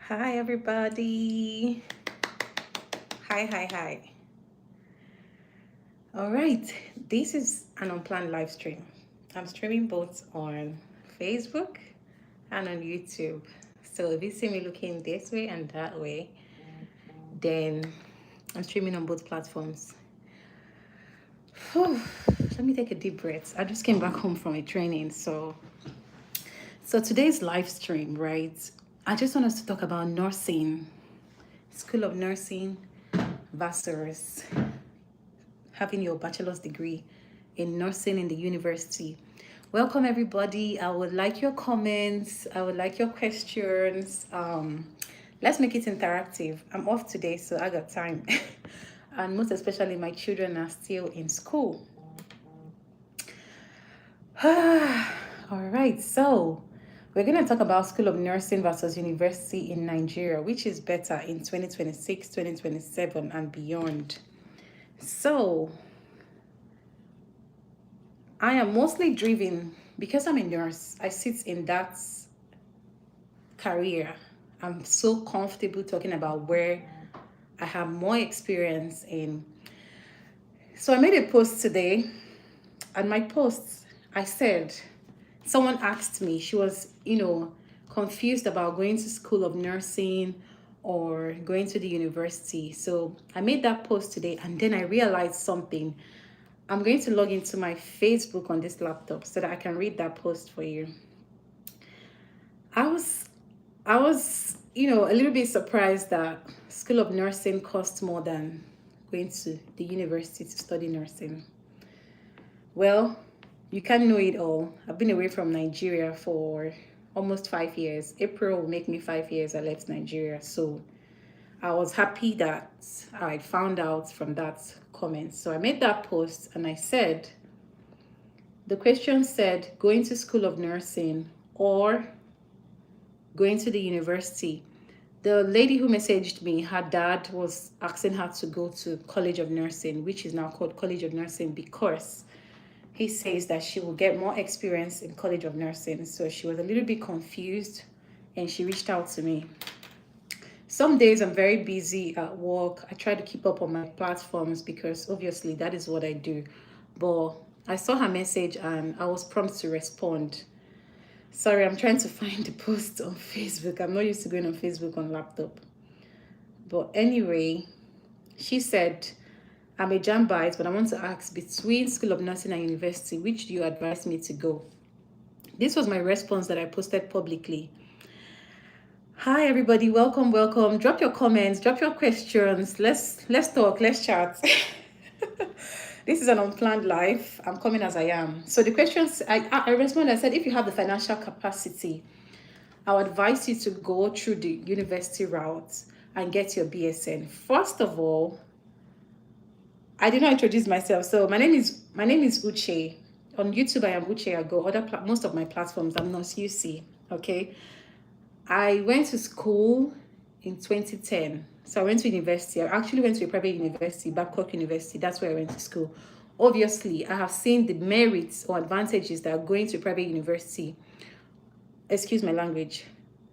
Hi, everybody. Hi. All right, this is an unplanned live stream. I'm streaming both on Facebook and on YouTube. So if you see me looking this way and that way, then I'm streaming on both platforms. Whew, let me take a deep breath. I just came back home from a training. So today's live stream, right? I just want us to talk about nursing, School of Nursing versus having your bachelor's degree in nursing in the university. Welcome, everybody. I would like your comments. I would like your questions. Let's make it interactive. I'm off today, so I got time. And most especially, my children are still in school. All right, so we're going to talk about School of Nursing versus University in Nigeria, which is better in 2026, 2027, and beyond. So, I am mostly driven because I'm a nurse. I sit in that career. I'm so comfortable talking about where I have more experience in. So I made a post today, and my post, I said, someone asked me, she was, confused about going to school of nursing or going to the university. So I made that post today, and then I realized something. I'm going to log into my Facebook on this laptop so that I can read that post for you. I was a little bit surprised that School of Nursing costs more than going to the university to study nursing. Well, you can't know it all. I've been away from Nigeria for almost 5 years. April will make me 5 years I left Nigeria. So I was happy that I found out from that comment. So I made that post and I said, the question said, going to School of Nursing or going to the university. The lady who messaged me, her dad was asking her to go to College of Nursing, which is now called College of Nursing, because he says that she will get more experience in College of Nursing. So she was a little bit confused and she reached out to me. Some days I'm very busy at work. I try to keep up on my platforms because obviously that is what I do. But I saw her message and I was prompt to respond. Sorry, I'm trying to find the post on Facebook. I'm not used to going on Facebook on laptop. But anyway, she said, I'm a JAMB, but I want to ask, between School of Nursing and University, which do you advise me to go? This was my response that I posted publicly. Hi everybody, welcome. Drop your comments, drop your questions. Let's talk, let's chat. This is an unplanned life. I'm coming as I am. So the questions I responded, I said, if you have the financial capacity, I would advise you to go through the university route and get your BSN. First of all, I did not introduce myself. So my name is Uche. On YouTube, I am Uche Ago. Most of my platforms, I'm not UC. Okay. I went to school in 2010. So I went to university. I actually went to a private university, Babcock University. That's where I went to school. Obviously, I have seen the merits or advantages that are going to a private university. Excuse my language.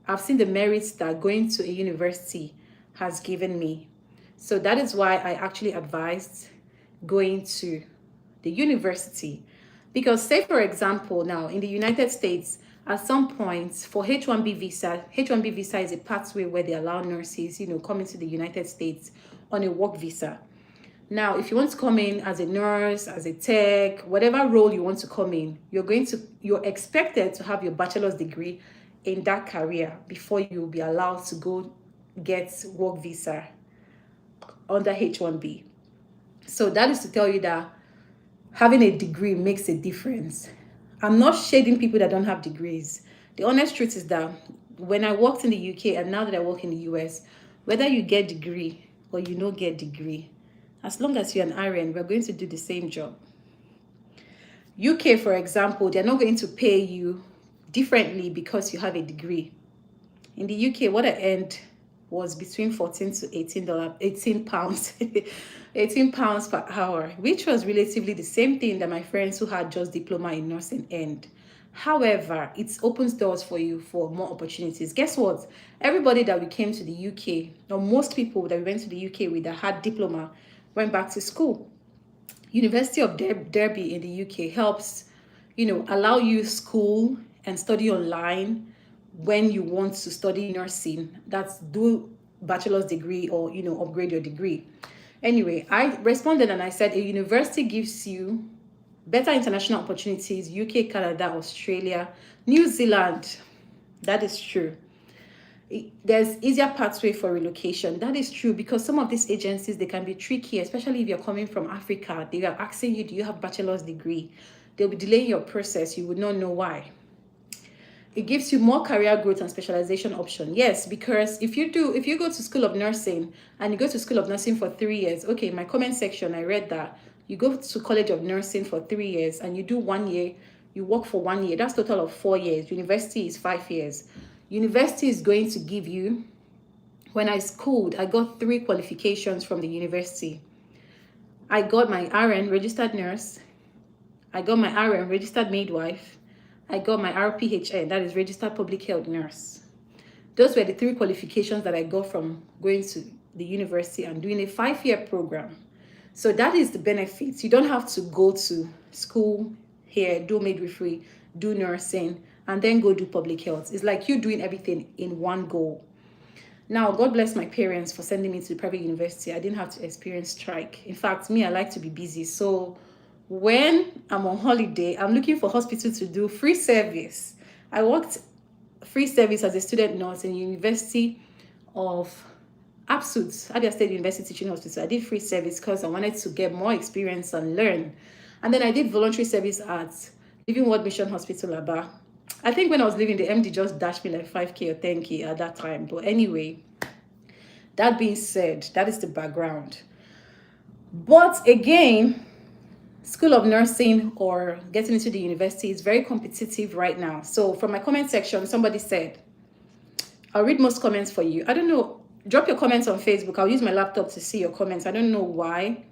I've seen the merits that going to a university has given me. So that is why I actually advised going to the university. Because say, for example, now in the United States, at some point for H-1B visa is a pathway where they allow nurses, come into the United States on a work visa. Now, if you want to come in as a nurse, as a tech, whatever role you want to come in, you're expected to have your bachelor's degree in that career before you'll be allowed to go get work visa under H-1B. So that is to tell you that having a degree makes a difference. I'm not shading people that don't have degrees. The honest truth is that when I worked in the UK and now that I work in the US, whether you get degree or you don't get degree, as long as you're an RN, we're going to do the same job. UK, for example, they're not going to pay you differently because you have a degree. In the UK, what I earned was between $14 to £18, 18 pounds per hour, which was relatively the same thing that my friends who had just diploma in nursing earned. However, it opens doors for you for more opportunities. Guess what? Everybody that we came to the UK, or most people that we went to the UK with that had diploma, went back to school. University of Derby in the UK helps, allow you school and study online when you want to study nursing. That's do bachelor's degree or upgrade your degree. Anyway, I responded and I said a university gives you better international opportunities, UK, Canada, Australia, New Zealand. That is true. There's easier pathway for relocation. That is true, because some of these agencies, they can be tricky, especially if you're coming from Africa. They are asking you, do you have bachelor's degree? They'll be delaying your process. You would not know why. It gives you more career growth and specialization option. Yes, because if you go to School of Nursing and you go to School of Nursing for 3 years, okay, in my comment section, I read that you go to College of Nursing for 3 years and you do 1 year, you work for 1 year. That's total of 4 years. University is 5 years. University is going to give you, when I schooled, I got 3 qualifications from the university. I got my RN, registered nurse. I got my RN, registered midwife. I got my RPHN, that is registered public health nurse. Those were the 3 qualifications that I got from going to the university and doing a 5-year program. So that is the benefits. You don't have to go to school here, do midwifery, do nursing, and then go do public health. It's like you doing everything in one go. Now, God bless my parents for sending me to the private university. I didn't have to experience strike. In fact, me, I like to be busy. So when I'm on holiday, I'm looking for hospital to do free service. I worked free service as a student nurse in University of ABSUT, Abia State University Teaching Hospital. I did free service because I wanted to get more experience and learn. And then I did voluntary service at Living World Mission Hospital, Aba. I think when I was leaving, the MD just dashed me like 5K or 10K at that time. But anyway, that being said, that is the background. But again, School of Nursing or getting into the university is very competitive right now. So from my comment section, somebody said, I'll read most comments for you. I don't know. Drop your comments on Facebook. I'll use my laptop to see your comments. I don't know why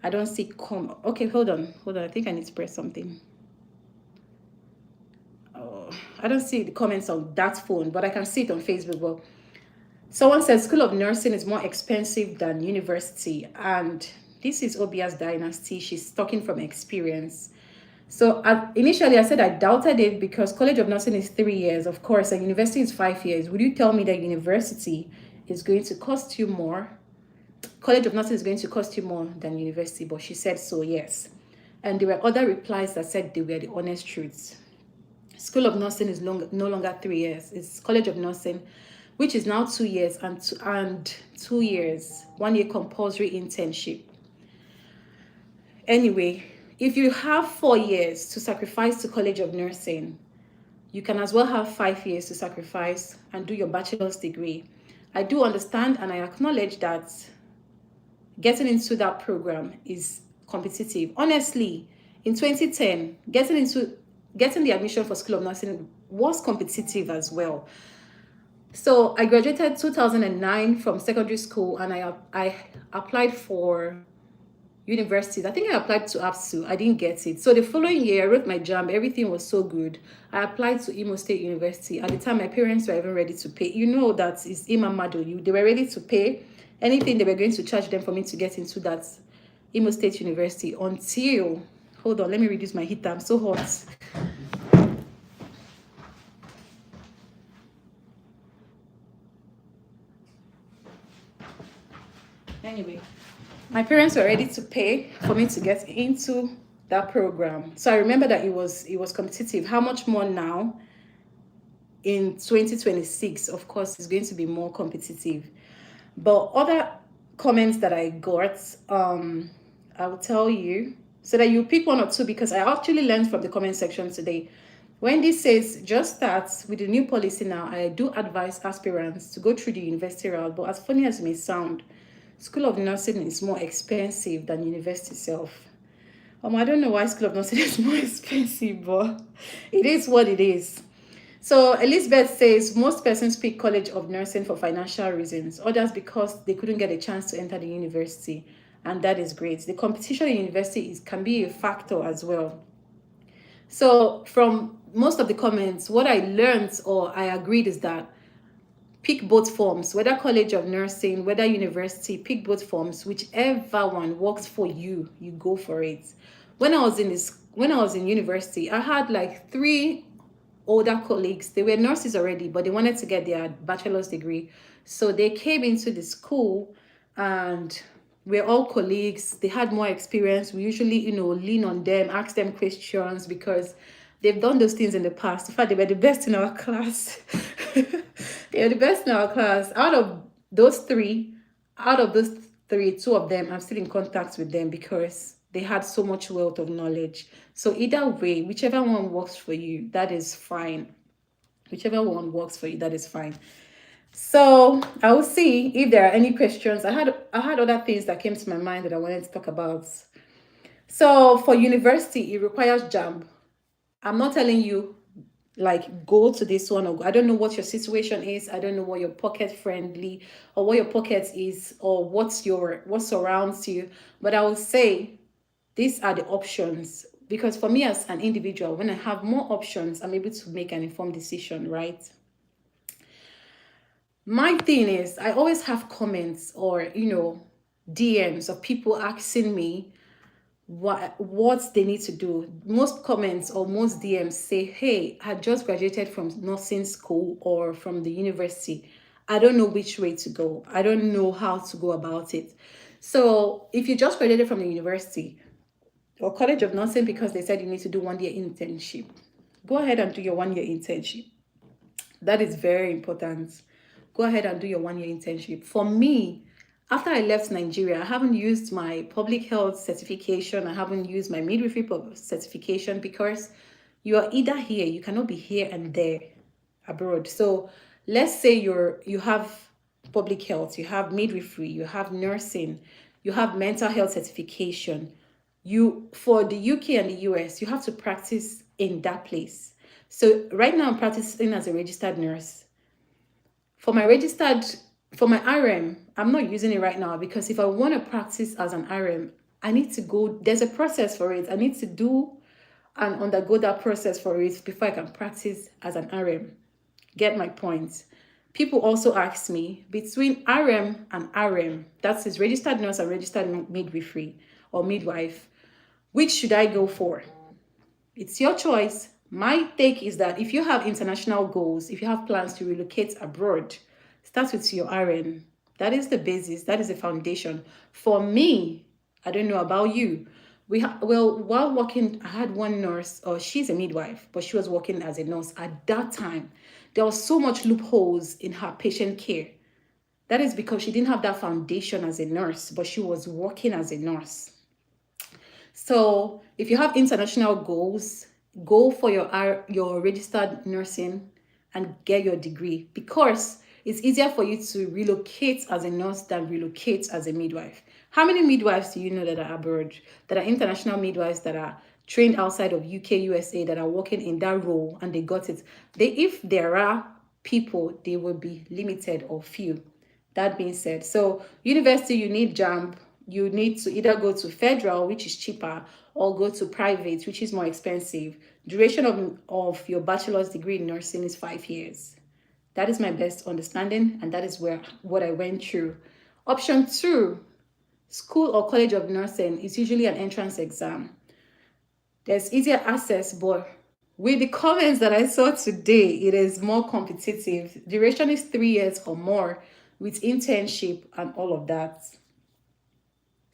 I don't see Okay, hold on. I think I need to press something. I don't see the comments on that phone, but I can see it on Facebook. Well, someone says School of Nursing is more expensive than university, and this is Obia's dynasty. She's talking from experience. So initially I said I doubted it because College of Nursing is 3 years, of course, and university is 5 years. Would you tell me that university is going to cost you more? College of Nursing is going to cost you more than university, but she said so, yes. And there were other replies that said they were the honest truths. School of Nursing is no longer 3 years. It's College of Nursing, which is now 2 years and 2 years, 1 year compulsory internship. Anyway, if you have 4 years to sacrifice to College of Nursing, you can as well have 5 years to sacrifice and do your bachelor's degree. I do understand and I acknowledge that getting into that program is competitive. Honestly, in 2010, getting the admission for School of Nursing was competitive as well. So I graduated 2009 from secondary school and I applied for universities. I think I applied to ABSU. I didn't get it. So the following year, I wrote my JAMB. Everything was so good. I applied to Imo State University. At the time, my parents were even ready to pay. You know that is Imamado. They were ready to pay anything they were going to charge them for me to get into that Imo State University until... Hold on, let me reduce my heater. I'm so hot. Anyway, my parents were ready to pay for me to get into that program. So I remember that it was competitive. How much more now? In 2026, of course, it's going to be more competitive. But other comments that I got, I will tell you so that you pick 1 or 2, because I actually learned from the comment section today. Wendy says, just start with the new policy now. I do advise aspirants to go through the university route, but as funny as it may sound, School of Nursing is more expensive than university itself. I don't know why School of Nursing is more expensive, but it is what it is. So Elizabeth says, most persons pick College of Nursing for financial reasons, others because they couldn't get a chance to enter the university, and that is great. The competition in university can be a factor as well. So from most of the comments, what I learned or I agreed is that pick both forms, whether College of Nursing, whether university, pick both forms, whichever one works for you, you go for it. When I was in university, I had like three older colleagues. They were nurses already, but they wanted to get their bachelor's degree. So they came into the school and we're all colleagues. They had more experience. We usually, lean on them, ask them questions because they've done those things in the past. In fact, they were the best in our class. They were the best in our class. Out of those three, two of them, I'm still in contact with them because they had so much wealth of knowledge. So either way, whichever one works for you, that is fine. Whichever one works for you, that is fine. So I will see if there are any questions. I had other things that came to my mind that I wanted to talk about. So for university, it requires JAMB. I'm not telling you like go to this one or go. I don't know what your situation is. I don't know what your pocket friendly or what your pocket is or what surrounds you. But I will say these are the options because for me as an individual, when I have more options, I'm able to make an informed decision, right? My thing is I always have comments or DMs of people asking me what they need to do. Most comments or most DMs say, hey, I just graduated from nursing school or from the university. I don't know which way to go. I don't know how to go about it. So if you just graduated from the university or College of Nursing because they said you need to do 1 year internship, go ahead and do your 1 year internship. That is very important. Go ahead and do your 1 year internship. For me, after I left Nigeria, I haven't used my public health certification. I haven't used my midwifery certification because you are either here, you cannot be here and there abroad. So let's say you have public health, you have midwifery, you have nursing, you have mental health certification. You for the UK and the US, you have to practice in that place. So right now I'm practicing as a registered nurse. For my RM, I'm not using it right now because if I want to practice as an RM, I need to go, there's a process for it. I need to do and undergo that process for it before I can practice as an RM. Get my point? People also ask me between RM and RM, that is registered nurse and registered midwifery or midwife, which should I go for? It's your choice. My take is that if you have international goals, if you have plans to relocate abroad, start with your RN. That is the basis. That is the foundation. For me, I don't know about you. While working, I had one nurse, she's a midwife, but she was working as a nurse. At that time, there was so much loopholes in her patient care. That is because she didn't have that foundation as a nurse, but she was working as a nurse. So if you have international goals, go for your registered nursing and get your degree because it's easier for you to relocate as a nurse than relocate as a midwife. How many midwives do you know that are abroad, that are international midwives that are trained outside of UK, USA, that are working in that role and they got it? If there are people, they will be limited or few. That being said, so university, you need JAMB. You need to either go to federal, which is cheaper, or go to private, which is more expensive. Duration of your bachelor's degree in nursing is 5 years. That is my best understanding, and that is what I went through. Option 2, school or college of nursing is usually an entrance exam. There's easier access, but with the comments that I saw today, it is more competitive. Duration is 3 years or more with internship and all of that.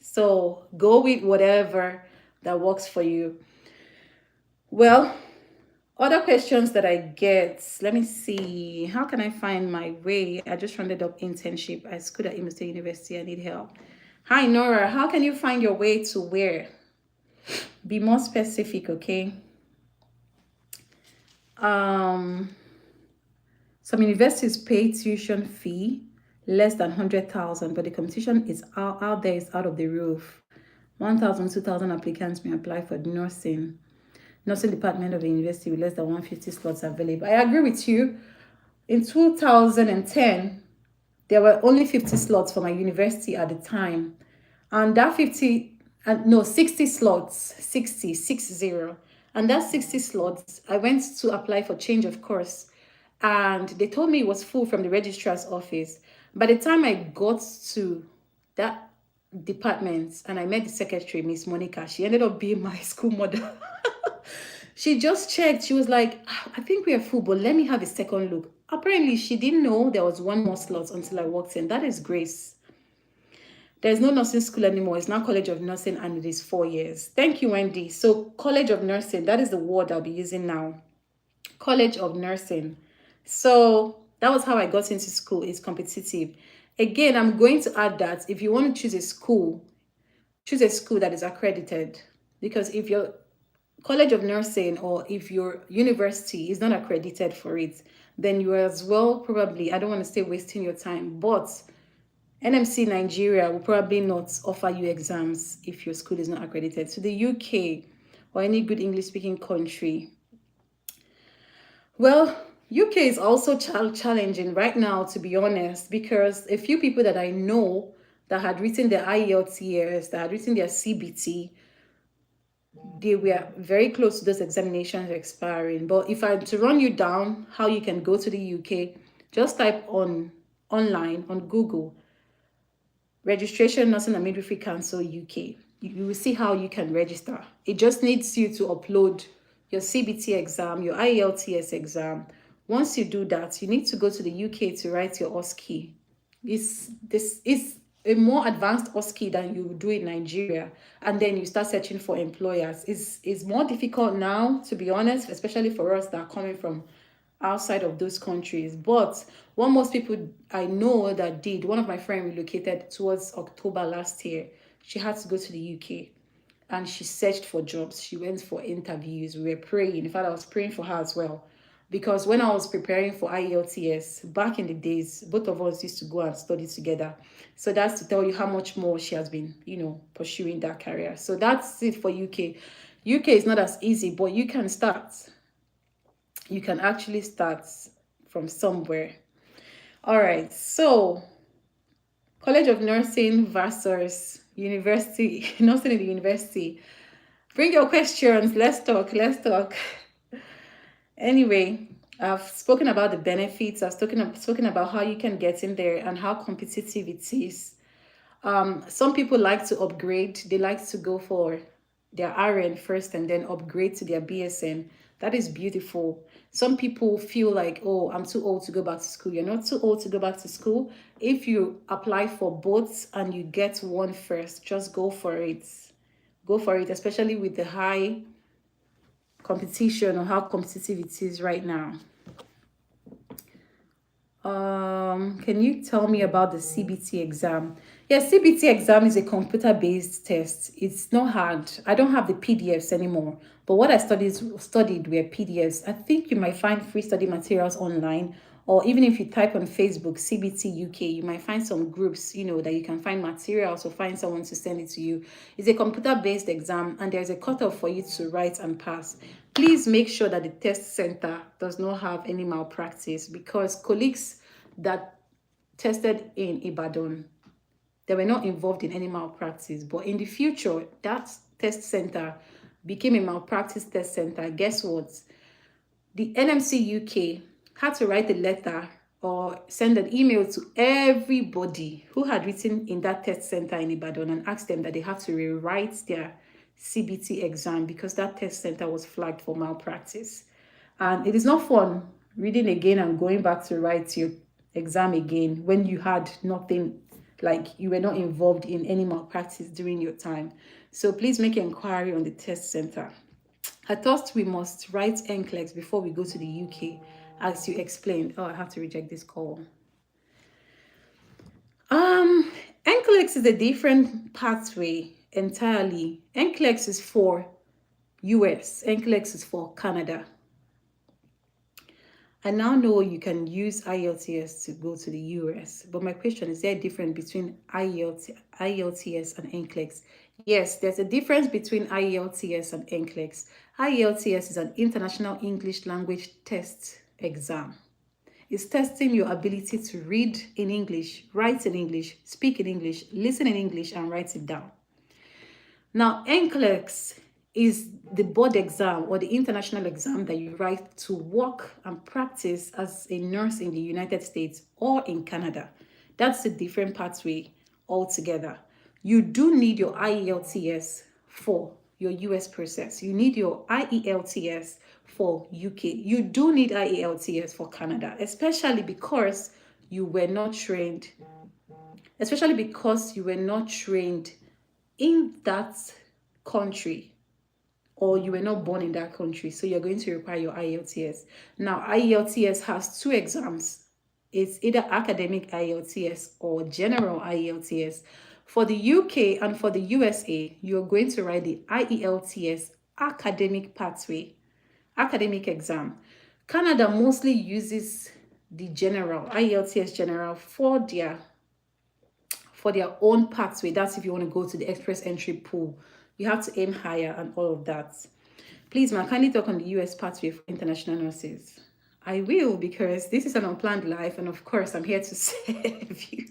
So go with whatever that works for you. Well, other questions that I get, let me see. How can I find my way? I just rounded up internship at school at Imo State University. I need help. Hi, Nora. How can you find your way to where? Be more specific, okay? Some universities pay tuition fee less than 100,000, but the competition is out there is out of the roof. 1,000, 2,000 applicants may apply for nursing department of the university with less than 150 slots available. I agree with you. In 2010, there were only 50 slots for my university at the time. And that 60 slots, 60. And that 60 slots, I went to apply for change of course. And they told me it was full from the registrar's office. By the time I got to that department and I met the secretary, Miss Monica, she ended up being my school mother. She just checked. She was like, "Ah, I think we are full, but let me have a second look." Apparently, she didn't know there was one more slot until I walked in. That is grace. There's no nursing school anymore. It's now College of Nursing and it is 4 years. Thank you, Wendy. So, College of Nursing, that is the word I'll be using now. College of Nursing. So, that was how I got into school. It's competitive. Again, I'm going to add that if you want to choose a school that is accredited. Because if your College of Nursing or if your university is not accredited for it, then you are as well probably, I don't want to say wasting your time, but NMC Nigeria will probably not offer you exams if your school is not accredited. So the UK or any good English speaking country. Well, UK is also challenging right now, to be honest, because a few people that I know that had written their IELTS, that had written their CBT, they were very close to those examinations expiring. But if I to run you down how you can go to the UK, just type online on Google registration nursing and midwifery council UK. You will see how you can register. It just needs you to upload your CBT exam, your IELTS exam. Once you do that, you need to go to the UK to write your OSCE. This is a more advanced OSCE than you would do in Nigeria, and then you start searching for employers. It's more difficult now, to be honest, especially for us that are coming from outside of those countries. But what most people I know that did, one of my friends relocated towards October last year. She had to go to the UK and she searched for jobs. She went for interviews. We were praying. In fact, I was praying for her as well. Because when I was preparing for IELTS, back in the days, both of us used to go and study together. So that's to tell you how much more she has been, pursuing that career. So that's it for UK. UK is not as easy, but you can start. You can actually start from somewhere. All right, so College of Nursing versus university, nursing in the university. Bring your questions. Let's talk. Anyway, I've spoken about the benefits. I've spoken about how you can get in there and how competitive it is. Some people like to upgrade. They like to go for their RN first and then upgrade to their BSN. That is beautiful. Some people feel like, oh, I'm too old to go back to school. You're not too old to go back to school. If you apply for both and you get one first, just go for it. Go for it, especially with the high competition or how competitive it is right now. Can you tell me about the CBT exam? Yes, CBT exam is a computer-based test. It's not hard. I don't have the PDFs anymore, but what I studied were PDFs. I think you might find free study materials online, or even if you type on Facebook CBT UK, you might find some groups, that you can find materials or find someone to send it to you. It's a computer-based exam, and there's a cutoff for you to write and pass. Please make sure that the test center does not have any malpractice, because colleagues that tested in Ibadan, they were not involved in any malpractice. But in the future, that test center became a malpractice test center. Guess what? The NMC UK had to write a letter or send an email to everybody who had written in that test center in Ibadan and ask them that they have to rewrite their CBT exam because that test center was flagged for malpractice. And it is not fun reading again and going back to write your exam again when you had nothing, like you were not involved in any malpractice during your time. So please make an inquiry on the test center. I thought we must write NCLEX before we go to the UK, as you explained. Oh, I have to reject this call. NCLEX is a different pathway entirely. NCLEX is for US. NCLEX is for Canada. I now know you can use IELTS to go to the US, but my question is there a difference between IELTS and NCLEX? Yes, there's a difference between IELTS and NCLEX. IELTS is an international English language test exam. It's testing your ability to read in English, write in English, speak in English, listen in English, and write it down. Now, NCLEX is the board exam or the international exam that you write to work and practice as a nurse in the United States or in Canada. That's a different pathway altogether. You do need your IELTS for your US process. You need your IELTS for UK. You do need IELTS for Canada, you were not trained, especially because you were not trained in that country, or you were not born in that country, so you're going to require your IELTS. Now, IELTS has two exams. It's either academic IELTS or general IELTS. For the UK and for the USA, you're going to write the IELTS academic pathway, academic exam. Canada mostly uses the general, IELTS general, for their own pathway. That's if you want to go to the express entry pool. You have to aim higher and all of that. Please, ma, kindly talk on the US pathway for international nurses. I will, because this is an unplanned life, and of course, I'm here to serve you.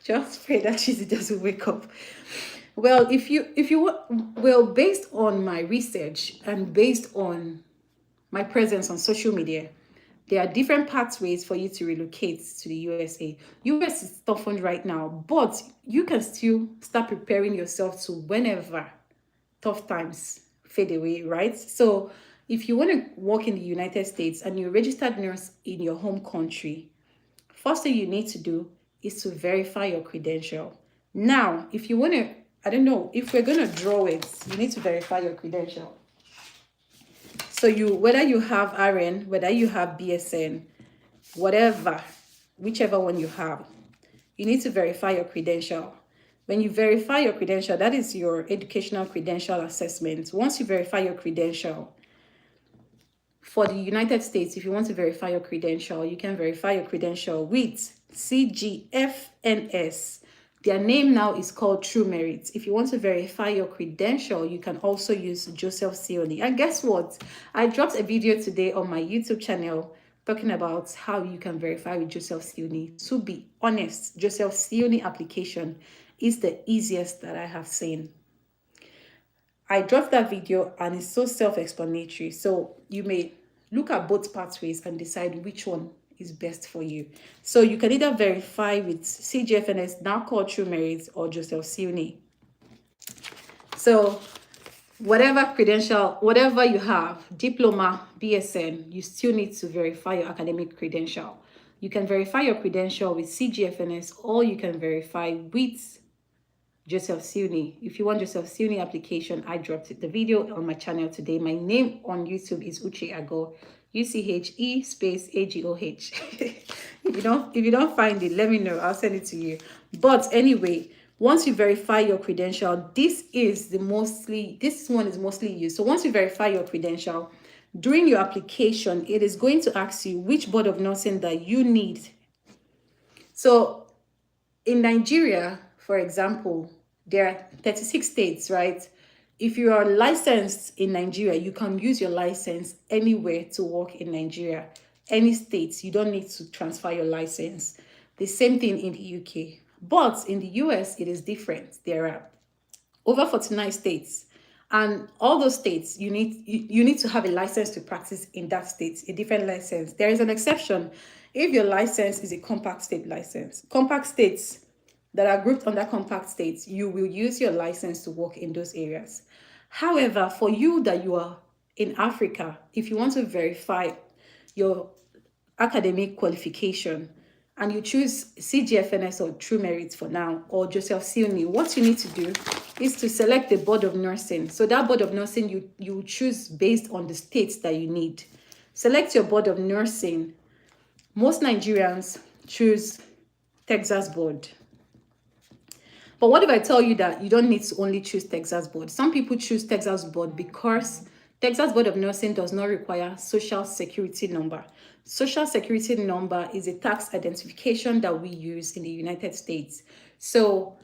Just pray that she doesn't wake up. Well, based on my research and based on my presence on social media, there are different pathways for you to relocate to the USA. US is toughened right now, but you can still start preparing yourself to whenever tough times fade away, right? So if you want to work in the United States and you're a registered nurse in your home country, first thing you need to do is to verify your credential. Now, if you want to, I don't know, if we're going to draw it, you need to verify your credential. So whether you have RN, whether you have BSN, whatever, whichever one you have, you need to verify your credential. When you verify your credential, that is your educational credential assessment. Once you verify your credential, for the United States, if you want to verify your credential, you can verify your credential with CGFNS. Their name now is called True Merit. If you want to verify your credential, you can also use Joseph Sioni. And guess what? I dropped a video today on my YouTube channel talking about how you can verify with Joseph Sioni. To be honest, Joseph Sioni application is the easiest that I have seen. I dropped that video and it's so self-explanatory. So you may look at both pathways and decide which one is best for you. So you can either verify with CGFNS, now called True Merit, or Joseph Sioni. So whatever credential, whatever you have, diploma, BSN, you still need to verify your academic credential. You can verify your credential with CGFNS, or you can verify with Joseph Sioni. If you want Joseph Sioni application, I dropped the video on my channel today. My name on YouTube is Uche Ago, UCHE space AGOH. If you don't find it, let me know. I'll send it to you. But anyway, once you verify your credential, this one is mostly used. So once you verify your credential, during your application, it is going to ask you which board of nursing that you need. So in Nigeria, for example, there are 36 states, right? If you are licensed in Nigeria, you can use your license anywhere to work in Nigeria. Any states, you don't need to transfer your license. The same thing in the UK. But in the US, it is different. There are over 49 states. And all those states, you need to have a license to practice in that state, a different license. There is an exception if your license is a compact state license. Compact states that are grouped under compact states, you will use your license to work in those areas. However, for you that you are in Africa, if you want to verify your academic qualification and you choose CGFNS or True Merit for now, or Joseph Sioni, what you need to do is to select the board of nursing. So that board of nursing, you choose based on the states that you need. Select your board of nursing. Most Nigerians choose Texas board. But what if I tell you that you don't need to only choose Texas board? Some people choose Texas board because Texas Board of Nursing does not require social security number. Social security number is a tax identification that we use in the United States. So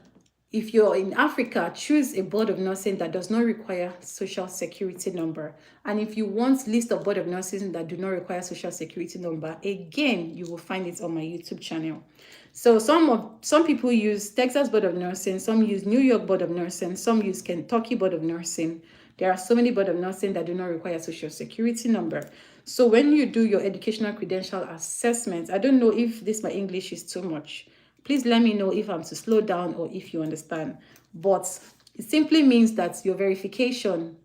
if you're in Africa, choose a board of nursing that does not require social security number. And if you want list of board of nursing that do not require social security number, again, you will find it on my YouTube channel. So some people use Texas Board of Nursing, some use New York Board of Nursing, some use Kentucky Board of Nursing. There are so many board of nursing that do not require social security number. So when you do your educational credential assessment, I don't know if my English is too much. Please let me know if I'm to slow down or if you understand. But it simply means that your verification,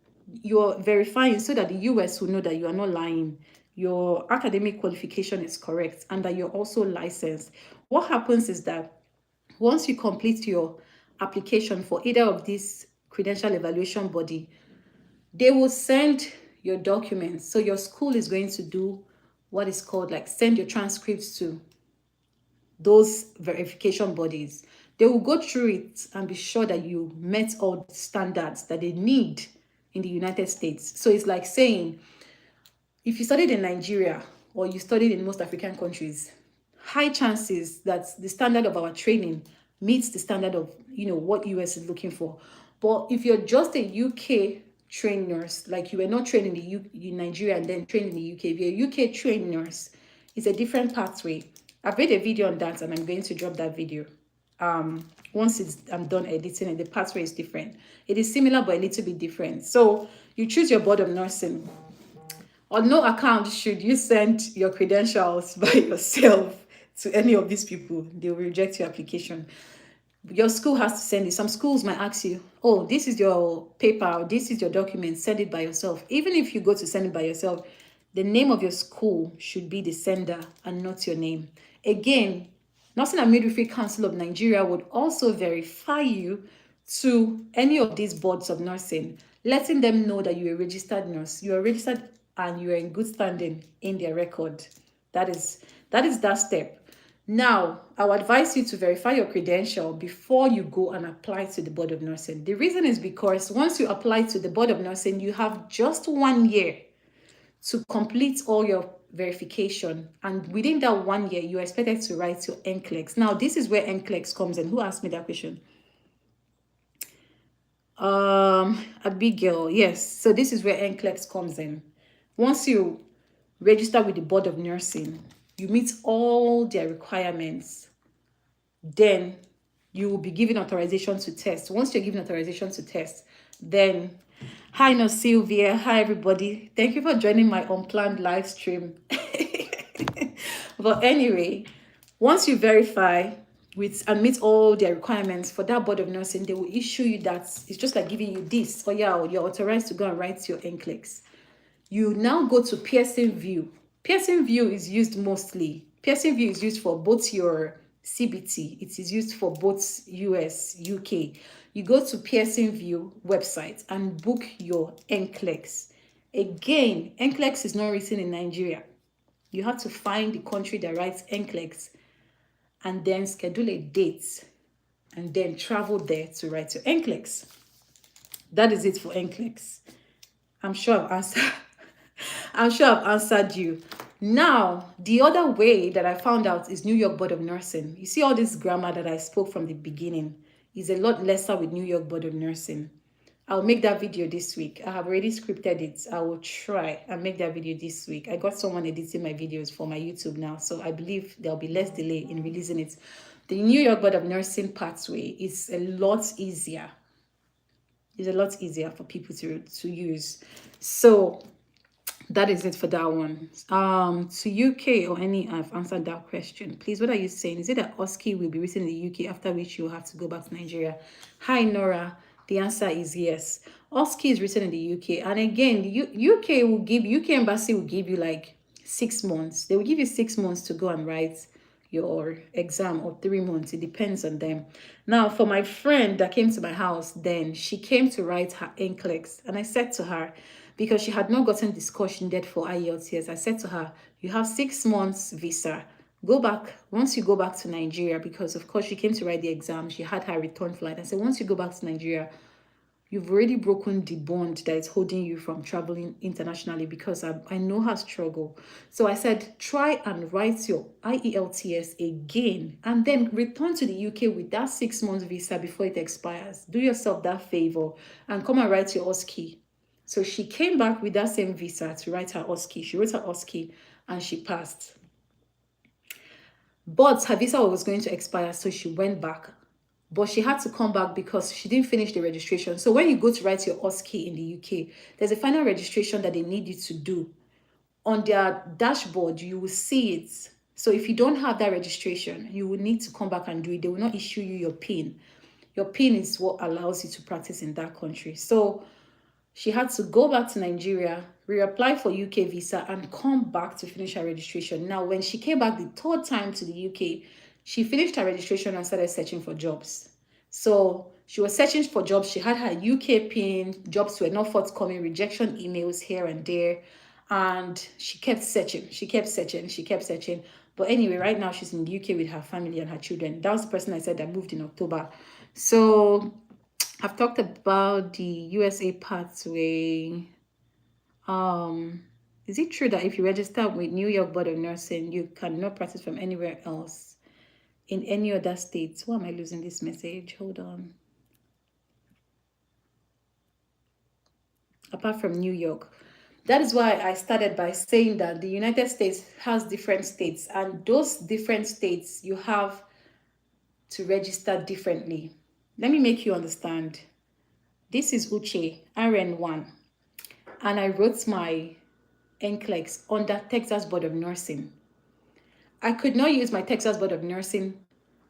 you're verifying so that the US will know that you are not lying. Your academic qualification is correct and that you're also licensed. What happens is that once you complete your application for either of these credential evaluation body, they will send your documents. So your school is going to do what is called like send your transcripts to those verification bodies. They will go through it and be sure that you met all the standards that they need in the United States. So it's like saying, if you studied in Nigeria or you studied in most African countries, high chances that the standard of our training meets the standard of, what US is looking for. But if you're just a UK trained nurse, like you were not trained in Nigeria and then trained in the UK, if you're a UK trained nurse, it's a different pathway. I've made a video on that and I'm going to drop that video. Once I'm done editing and the pathway is different. It is similar but a little bit different. So you choose your board of nursing. On no account should you send your credentials by yourself to any of these people. They will reject your application. Your school has to send it. Some schools might ask you, oh, this is your paper, or this is your document, send it by yourself. Even if you go to send it by yourself, the name of your school should be the sender and not your name. Again, Nursing and Midwifery Council of Nigeria would also verify you to any of these boards of nursing, letting them know that you're a registered nurse. You are registered and you are in good standing in their record. That is that step. Now, I would advise you to verify your credential before you go and apply to the Board of Nursing. The reason is because once you apply to the Board of Nursing, you have just 1 year to complete all your verification. And within that 1 year, you're expected to write your NCLEX. Now, this is where NCLEX comes in. Who asked me that question? Abigail, yes. So this is where NCLEX comes in. Once you register with the Board of Nursing, you meet all their requirements, then you will be given authorization to test. Once you're given authorization to test, then, hi, no Sylvia, hi everybody. Thank you for joining my unplanned live stream. But anyway, once you verify and meet all their requirements for that Board of Nursing, they will issue you that. It's just like giving you this. Oh yeah, you're authorized to go and write your NCLEX. You now go to Pearson VUE. Pearson VUE is used mostly. Pearson VUE is used for both your CBT. It is used for both US, UK. You go to Pearson VUE website and book your NCLEX. Again, NCLEX is not written in Nigeria. You have to find the country that writes NCLEX and then schedule a date and then travel there to write your NCLEX. That is it for NCLEX. I'm sure I've answered you. Now, the other way that I found out is New York Board of Nursing. You see all this grammar that I spoke from the beginning is a lot lesser with New York Board of Nursing. I'll make that video this week. I have already scripted it. I will try and make that video this week. I got someone editing my videos for my YouTube now, so I believe there'll be less delay in releasing it. The New York Board of Nursing pathway is a lot easier. It's a lot easier for people to use. So that is it for that one. To UK or any, I've answered that question. Please, what are you saying? Is it that OSCE will be written in the UK, after which you'll have to go back to Nigeria? Hi, Nora. The answer is yes. OSCE is written in the UK. And again, UK embassy will give you like 6 months. They will give you 6 months to go and write your exam, or 3 months. It depends on them. Now, for my friend that came to my house, then she came to write her NCLEX. And I said to her, because she had not gotten discussion date for IELTS, I said to her, you have 6 months visa. Go back. Once you go back to Nigeria, because of course she came to write the exam, she had her return flight. I said, once you go back to Nigeria, you've already broken the bond that is holding you from traveling internationally, because I know her struggle. So I said, try and write your IELTS again and then return to the UK with that 6 months visa before it expires. Do yourself that favor and come and write your OSCE. So she came back with that same visa to write her OSCE. She wrote her OSCE and she passed. But her visa was going to expire, so she went back but she had to come back because she didn't finish the registration. So when you go to write your OSCE in the UK, there's a final registration that they need you to do. On their dashboard, you will see it. So if you don't have that registration, you will need to come back and do it. They will not issue you your PIN. Your PIN is what allows you to practice in that country. So she had to go back to Nigeria, reapply for UK visa, and come back to finish her registration. Now, when she came back the third time to the UK, she finished her registration and started searching for jobs. So she was searching for jobs. She had her UK PIN, jobs were not forthcoming, rejection emails here and there. And she kept searching. She kept searching. She kept searching. But anyway, right now she's in the UK with her family and her children. That was the person I said that moved in October. So I've talked about the USA pathway. Is it true that if you register with New York Board of Nursing, you cannot practice from anywhere else in any other states? Why am I losing this message? Hold on. Apart from New York. That is why I started by saying that the United States has different states, and those different states you have to register differently. Let me make you understand. This is Uche, RN1, and I wrote my NCLEX under Texas Board of Nursing. I could not use my Texas Board of Nursing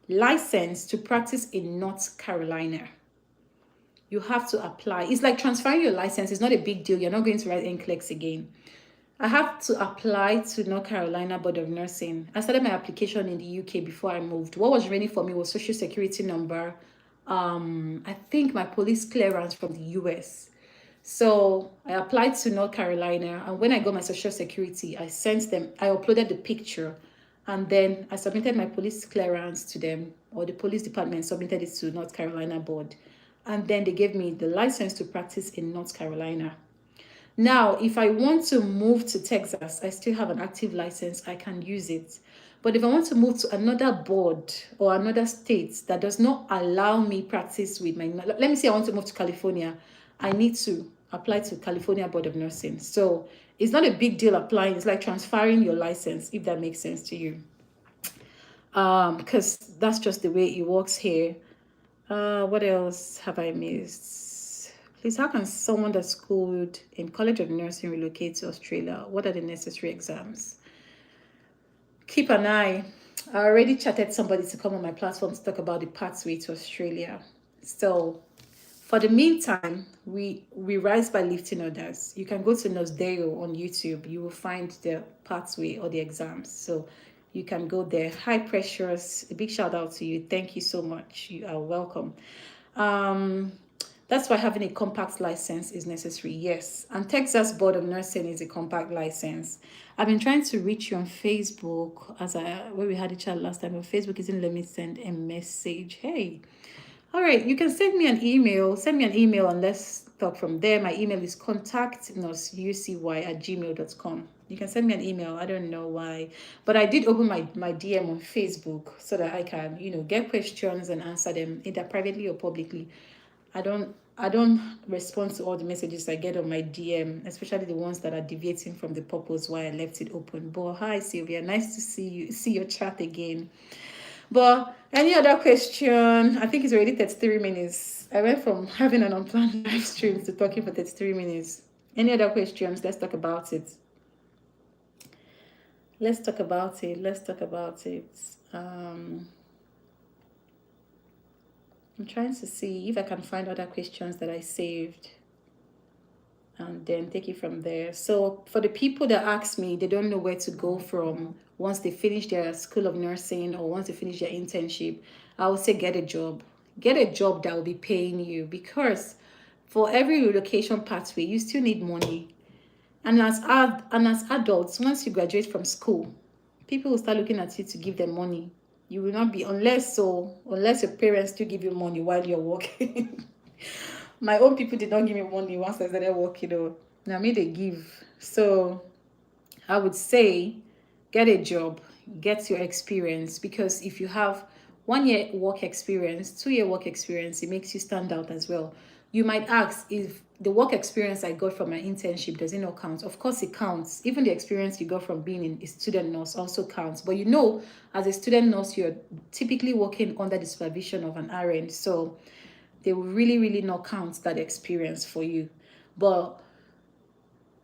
license to practice in North Carolina. You have to apply. It's like transferring your license. It's not a big deal. You're not going to write NCLEX again. I have to apply to North Carolina Board of Nursing. I started my application in the UK before I moved. What was ready for me was social security number. I think my police clearance from the US. So I applied to North Carolina, and when I got my social security, I sent them, I uploaded the picture, and then I submitted my police clearance to them, or the police department submitted it to North Carolina board. And then they gave me the license to practice in North Carolina. Now, if I want to move to Texas, I still have an active license. I can use it. But if I want to move to another board or another state that does not allow me practice with my, let me say I want to move to California, I need to apply to California Board of Nursing. So it's not a big deal applying. It's like transferring your license, if that makes sense to you. Because that's just the way it works here. What else have I missed? Please, how can someone that's schooled in College of Nursing relocate to Australia? What are the necessary exams? Keep an eye. I already chatted somebody to come on my platform to talk about the pathway to Australia. So for the meantime, we rise by lifting others. You can go to Nosdeo on YouTube. You will find the pathway or the exams. So you can go there. Hi, Precious. A big shout out to you. Thank you so much. You are welcome. That's why having a compact license is necessary. Yes. And Texas Board of Nursing is a compact license. I've been trying to reach you on Facebook where we had a chat last time. But Facebook isn't letting me send a message. Hey. All right. You can send me an email. Send me an email and let's talk from there. My email is contact@gmail.com. You can send me an email. I don't know why, but I did open my DM on Facebook so that I can, get questions and answer them either privately or publicly. I don't respond to all the messages I get on my DM, especially the ones that are deviating from the purpose why I left it open. But hi, Sylvia. Nice to see your chat again. But any other question? I think it's already 33 minutes. I went from having an unplanned live stream to talking for 33 minutes. Any other questions? Let's talk about it. Let's talk about it. I'm trying to see if I can find other questions that I saved and then take it from there. So for the people that ask me, they don't know where to go from once they finish their school of nursing or once they finish their internship, I would say get a job. Get a job that will be paying you, because for every relocation pathway, you still need money. And as adults, once you graduate from school, people will start looking at you to give them money. You will not be, unless your parents do give you money while you're working. My own people did not give me money once I started working, though. Now me they give. So I would say get a job, get your experience, because if you have 1 year work experience, 2 year work experience, it makes you stand out as well. You might ask if the work experience I got from my internship, does it not count? Of course it counts. Even the experience you got from being a student nurse also counts. But as a student nurse, you're typically working under the supervision of an RN. So they will really, really not count that experience for you. But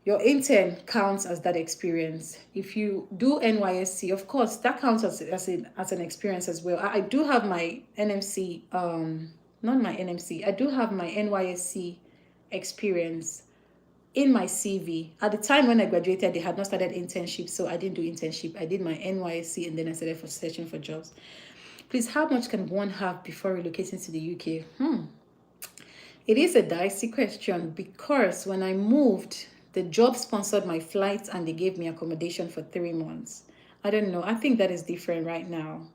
your intern counts as that experience. If you do NYSC, of course, that counts as an experience as well. I do have my NMC, not my NMC, I do have my NYSC experience in my CV. At the time when I graduated, they had not started internship, so I didn't do internship. I did my NYSC and then I started searching for jobs. Please, how much can one have before relocating to the UK? It is a dicey question because when I moved, the job sponsored my flights and they gave me accommodation for 3 months. I don't know. I think that is different right now.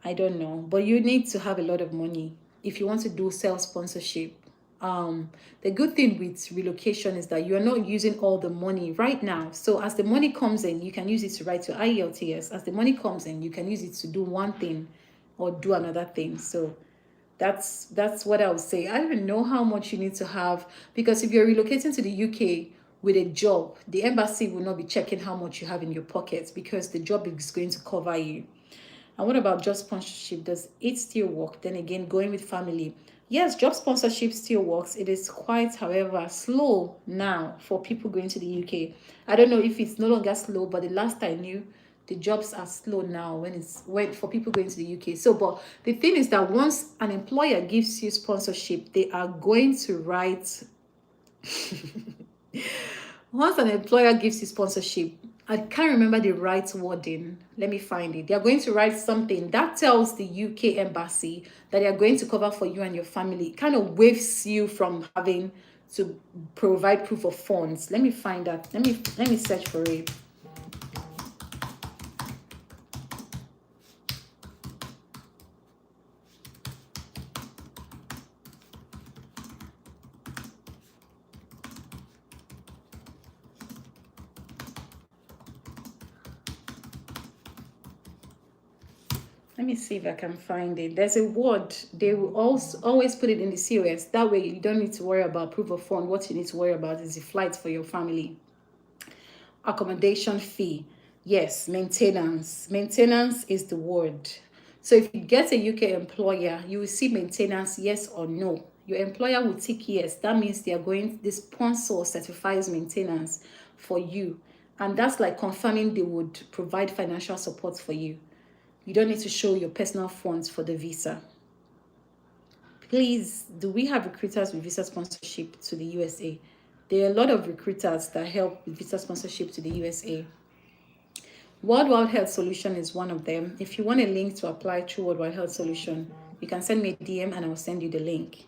I don't know. But you need to have a lot of money if you want to do self-sponsorship. The good thing with relocation is that you're not using all the money right now. So as the money comes in, you can use it to write your IELTS. As the money comes in, you can use it to do one thing or do another thing. So that's what I would say. I don't know how much you need to have, because if you're relocating to the UK with a job, the embassy will not be checking how much you have in your pockets because the job is going to cover you. And what about job sponsorship? Does it still work? Then again, going with family. Yes, job sponsorship still works. It is quite, however, slow now for people going to the UK. I don't know if it's no longer slow, but the last I knew, the jobs are slow now when for people going to the UK. So, but the thing is that once an employer gives you sponsorship, they are going to write. Once an employer gives you sponsorship, I can't remember the right wording. Let me find it. They are going to write something that tells the UK embassy that they are going to cover for you and your family. It kind of waives you from having to provide proof of funds. Let me find that. Let me search for it. Let me see if I can find it. There's a word. They will also always put it in the COS. That way you don't need to worry about proof of fund. What you need to worry about is the flights for your family. Accommodation fee. Yes, maintenance. Maintenance is the word. So if you get a UK employer, you will see maintenance, yes or no. Your employer will tick yes. That means the sponsor certifies maintenance for you. And that's like confirming they would provide financial support for you. You don't need to show your personal funds for the visa. Please, do we have recruiters with visa sponsorship to the USA? There are a lot of recruiters that help with visa sponsorship to the USA. Worldwide Health Solution is one of them. If you want a link to apply through Worldwide Health Solution, you can send me a DM and I will send you the link.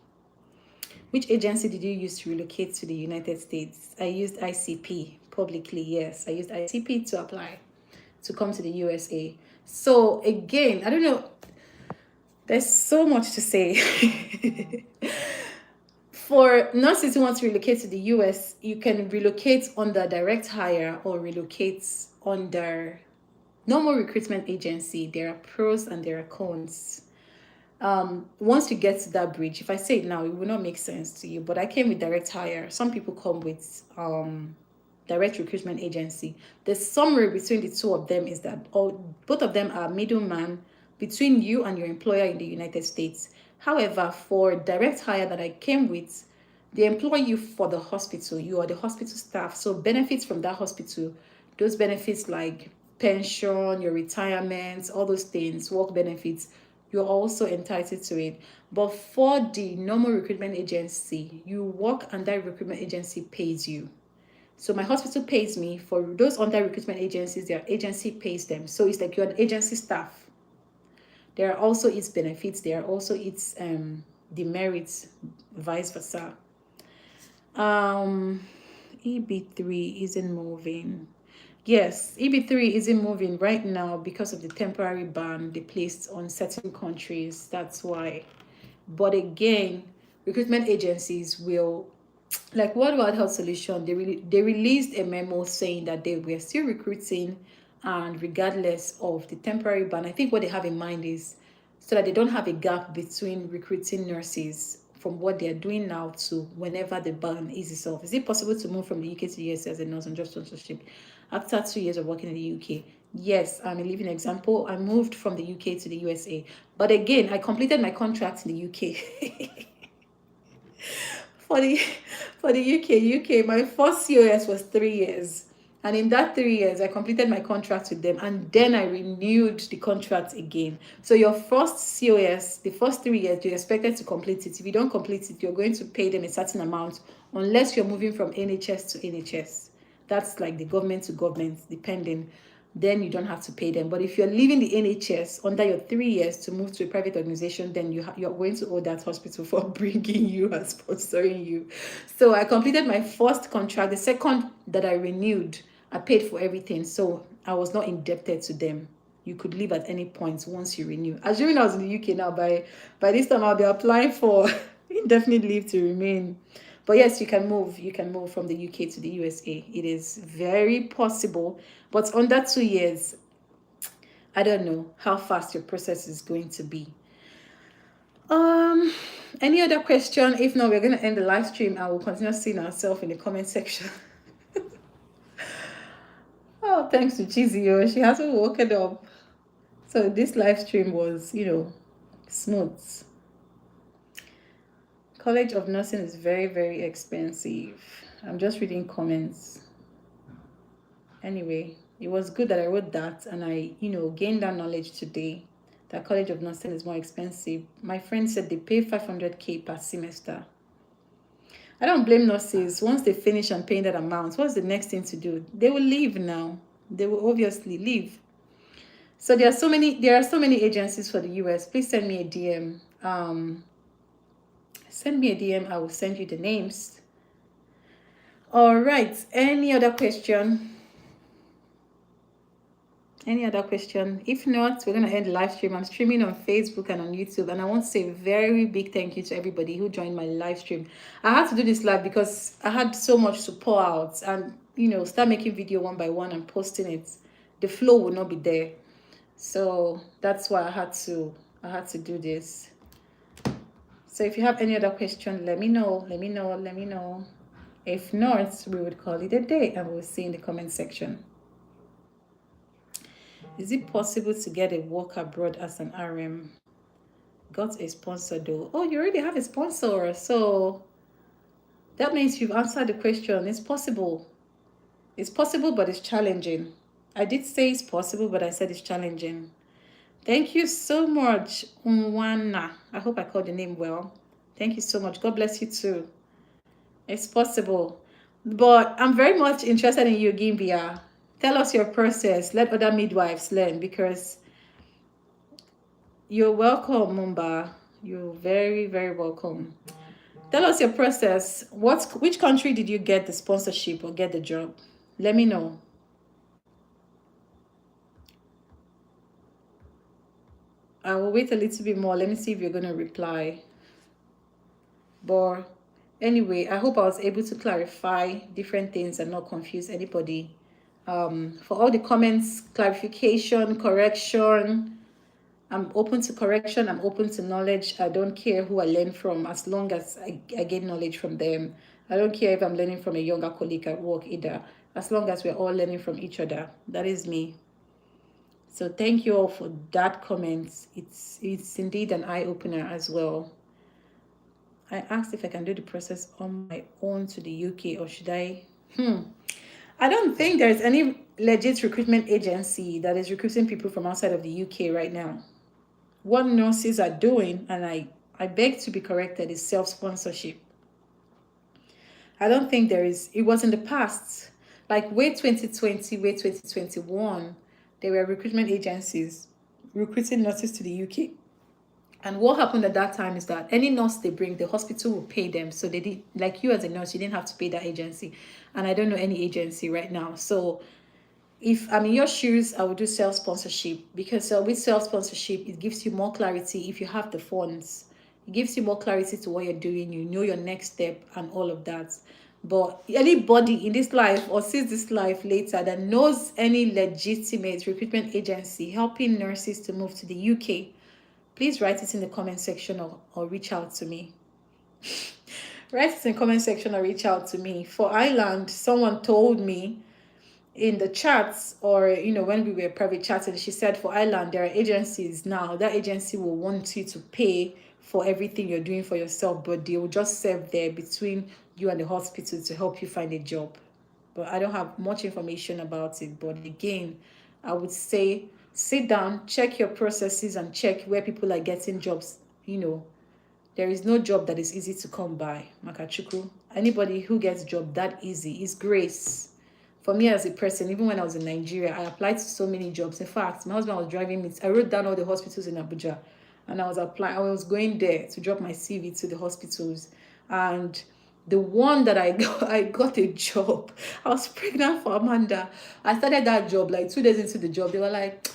Which agency did you use to relocate to the United States? I used ICP publicly, yes. I used ICP to apply to come to the USA. So again, I don't know. There's so much to say. For nurses who want to relocate to the US, you can relocate under direct hire or relocate under normal recruitment agency. There are pros and there are cons. Once you get to that bridge, if I say it now, it will not make sense to you, but I came with direct hire. Some people come with direct recruitment agency. The summary between the two of them is that both of them are middleman between you and your employer in the United States. However, for direct hire that I came with, they employ you for the hospital. You are the hospital staff. So benefits from that hospital, those benefits like pension, your retirement, all those things, work benefits, you're also entitled to it. But for the normal recruitment agency, you work and that recruitment agency pays you. So my hospital pays me. For those under recruitment agencies, their agency pays them. So it's like you're an agency staff. There are also its benefits. There are also its demerits, vice versa. EB3 isn't moving. Yes, EB3 isn't moving right now because of the temporary ban they placed on certain countries. That's why. But again, recruitment agencies will, like Worldwide Health Solution, they released a memo saying that they were still recruiting, and regardless of the temporary ban, I think what they have in mind is so that they don't have a gap between recruiting nurses from what they're doing now to whenever the ban eases off. Is it possible to move from the UK to the US as a nurse on job sponsorship after 2 years of working in the UK? Yes, I'm a living example. I moved from the UK to the USA. But again, I completed my contract in the UK. for the for the UK, my first COS was 3 years. And in that 3 years, I completed my contract with them, and then I renewed the contract again. So your first COS, the first 3 years, you're expected to complete it. If you don't complete it, you're going to pay them a certain amount, unless you're moving from NHS to NHS. That's like the government to government, depending. Then you don't have to pay them. But if you're leaving the NHS under your 3 years to move to a private organization, then you're going to owe that hospital for bringing you and sponsoring you. So I completed my first contract. The second that I renewed, I paid for everything. So I was not indebted to them. You could leave at any point once you renew. Assuming I was in the UK now, by this time I'll be applying for indefinite leave to remain. But yes, you can move. You can move from the UK to the USA. It is very possible. But under 2 years, I don't know how fast your process is going to be. Any other question? If not, we're going to end the live stream and we'll continue seeing ourselves in the comment section. Oh, thanks to Chizio. She hasn't woken up. So this live stream was, smooth. College of Nursing is very, very expensive. I'm just reading comments. Anyway, it was good that I wrote that and I, gained that knowledge today that College of Nursing is more expensive. My friend said they pay 500K per semester. I don't blame nurses. Once they finish and paying that amount, what's the next thing to do? They will leave now. They will obviously leave. So there are so many agencies for the US. Please send me a DM. Send me a DM. I will send you the names. All right. Any other question? Any other question? If not, we're going to end the live stream. I'm streaming on Facebook and on YouTube. And I want to say a very big thank you to everybody who joined my live stream. I had to do this live because I had so much to pour out and, start making video one by one and posting it. The flow will not be there. So that's why I had to do this. So if you have any other question, let me know. If not, we would call it a day and we'll see in the comment section. Is it possible to get a work abroad as an RM? Got a sponsor though. Oh, you already have a sponsor. So that means you've answered the question. It's possible. It's possible, but it's challenging. I did say it's possible, but I said it's challenging. Thank you so much, Unwana. I hope I called the name well. Thank you so much. God bless you too. It's possible. But I'm very much interested in you, Gimbia. Tell us your process. Let other midwives learn, because you're welcome, Mumba. You're very, very welcome. Tell us your process. Which country did you get the sponsorship or get the job? Let me know. I will wait a little bit more. Let me see if you're going to reply. But anyway, I hope I was able to clarify different things and not confuse anybody. For all the comments, clarification, correction, I'm open to correction. I'm open to knowledge. I don't care who I learn from, as long as I gain knowledge from them. I don't care if I'm learning from a younger colleague at work either, as long as we're all learning from each other. That is me. So thank you all for that comment. It's indeed an eye-opener as well. I asked if I can do the process on my own to the UK, or should I? I don't think there's any legit recruitment agency that is recruiting people from outside of the UK right now. What nurses are doing, and I beg to be corrected, is self-sponsorship. I don't think there is. It was in the past, like way 2020, way 2021, there were recruitment agencies recruiting nurses to the UK. And what happened at that time is that any nurse they bring, the hospital will pay them. So they did, like you as a nurse, you didn't have to pay that agency. And I don't know any agency right now. So if I'm in your shoes, I would do self-sponsorship, because with self-sponsorship, it gives you more clarity if you have the funds. It gives you more clarity to what you're doing. You know your next step and all of that. But anybody in this life or sees this life later that knows any legitimate recruitment agency helping nurses to move to the UK, please write it in the comment section or reach out to me. Write it in comment section or reach out to me. For Ireland, someone told me in the chats, or when we were private chatting, she said for Ireland there are agencies now that agency will want you to pay for everything you're doing for yourself, but they will just serve there between you and the hospital to help you find a job. But I don't have much information about it. But again, I would say sit down, check your processes, and check where people are getting jobs. There is no job that is easy to come by, Makachuku. Anybody who gets job that easy is grace. For me as a person, even when I was in Nigeria, I applied to so many jobs. In fact, my husband was driving me. I wrote down all the hospitals in Abuja, and I was applying. I was going there to drop my CV to the hospitals, and the one that I got, I got a job. I was pregnant for Amanda. I started that job like 2 days into the job. They were like,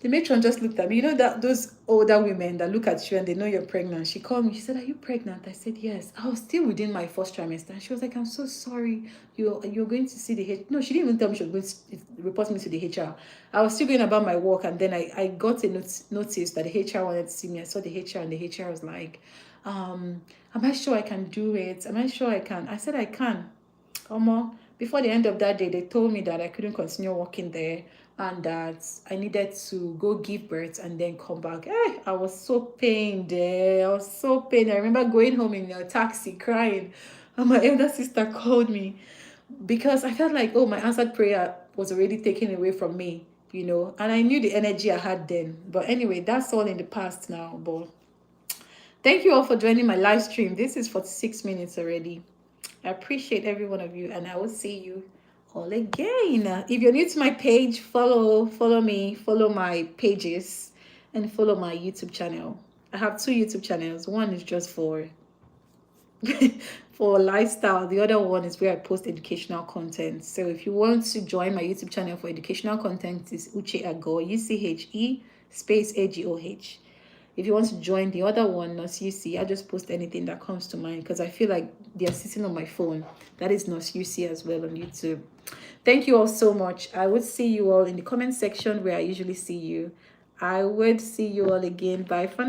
the matron just looked at me. That those older women that look at you and they know you're pregnant. She called me. She said, "Are you pregnant?" I said, "Yes." I was still within my first trimester. And she was like, "I'm so sorry. You're going to see the H." No, she didn't even tell me she was going to report me to the HR. I was still going about my work, and then I got a notice that the HR wanted to see me. I saw the HR, and the HR was like, "Am I sure I can do it? Am I sure I can?" I said, "I can." Before the end of that day, they told me that I couldn't continue working there and that I needed to go give birth and then come back. I was so pained there. I was so pained. I remember going home in a taxi crying, and my elder sister called me because I felt like, oh, my answered prayer was already taken away from me, and I knew the energy I had then. But anyway, that's all in the past now. But thank you all for joining my live stream. This is 46 minutes already. I appreciate every one of you, and I will see you all again. If you're new to my page, follow me, follow my pages, and follow my YouTube channel. I have 2 YouTube channels. One is just for for lifestyle. The other one is where I post educational content. So if you want to join my YouTube channel for educational content, it's Uche Ago, UCHE space AGOH. If you want to join the other one, Nurse UC, I just post anything that comes to mind because I feel like they're sitting on my phone. That is Nurse UC as well on YouTube. Thank you all so much. I would see you all in the comment section where I usually see you. I would see you all again. Bye for now.